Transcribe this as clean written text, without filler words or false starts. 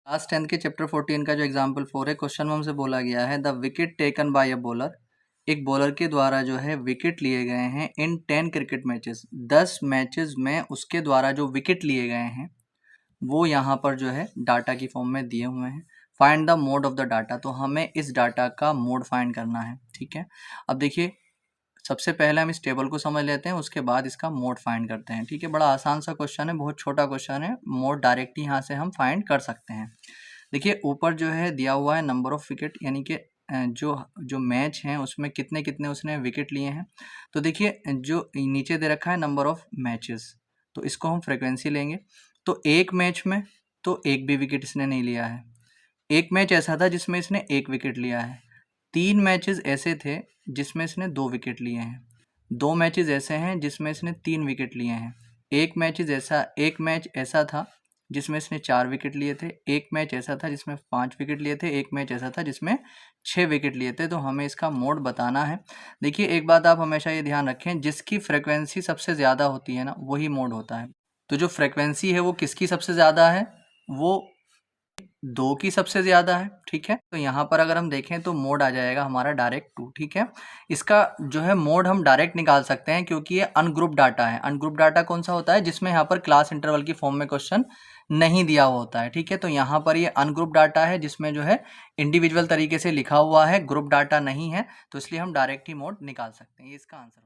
Class 10 के chapter 14 का जो एग्जाम्पल 4 है, क्वेश्चन में हमसे बोला गया है the wicket taken by a bowler, एक बॉलर के द्वारा जो है विकेट लिए गए हैं इन 10 क्रिकेट मैचेस, 10 मैचेस में उसके द्वारा जो विकेट लिए गए हैं वो यहाँ पर जो है डाटा की फॉर्म में दिए हुए हैं। Find the mode of the data, तो हमें इस डाटा का मोड फाइंड करना है। ठीक है, अब देखिए सबसे पहले हम इस टेबल को समझ लेते हैं, उसके बाद इसका मोड फाइंड करते हैं। ठीक है, बड़ा आसान सा क्वेश्चन है, बहुत छोटा क्वेश्चन है, मोड डायरेक्ट ही यहाँ से हम फाइंड कर सकते हैं। देखिए ऊपर जो है दिया हुआ है नंबर ऑफ विकेट, यानी कि जो जो मैच हैं उसमें कितने कितने उसने विकेट लिए हैं। तो देखिए जो नीचे दे रखा है नंबर ऑफ मैचेस, तो इसको हम फ्रिक्वेंसी लेंगे। तो एक मैच में तो एक भी विकेट इसने नहीं लिया है। एक मैच ऐसा था जिसमें इसने एक विकेट लिया है। 3 मैचेस ऐसे थे जिसमें इसने 2 विकेट लिए हैं। 2 मैचेस ऐसे हैं जिसमें इसने 3 विकेट लिए हैं। एक मैच ऐसा था जिसमें इसने 4 विकेट लिए थे। एक मैच ऐसा था जिसमें 5 विकेट लिए थे। एक मैच ऐसा था जिसमें 6 विकेट लिए थे। तो हमें इसका मोड बताना है। देखिए एक बात आप हमेशा ये ध्यान रखें, जिसकी फ्रिक्वेंसी सबसे ज़्यादा होती है ना, वही मोड होता है। तो जो फ्रिक्वेंसी है वो किसकी सबसे ज़्यादा है? वो 2 की सबसे ज़्यादा है। ठीक है, तो यहाँ पर अगर हम देखें तो मोड आ जाएगा हमारा डायरेक्ट 2। ठीक है, इसका जो है मोड हम डायरेक्ट निकाल सकते हैं क्योंकि ये अनग्रुप डाटा है। अनग्रुप डाटा कौन सा होता है? जिसमें यहाँ पर क्लास इंटरवल की फॉर्म में क्वेश्चन नहीं दिया हुआ होता है। ठीक है, तो यहाँ पर ये अनग्रुप डाटा है जिसमें जो है इंडिविजुअल तरीके से लिखा हुआ है, ग्रुप डाटा नहीं है, तो इसलिए हम डायरेक्ट ही मोड निकाल सकते हैं। ये इसका आंसर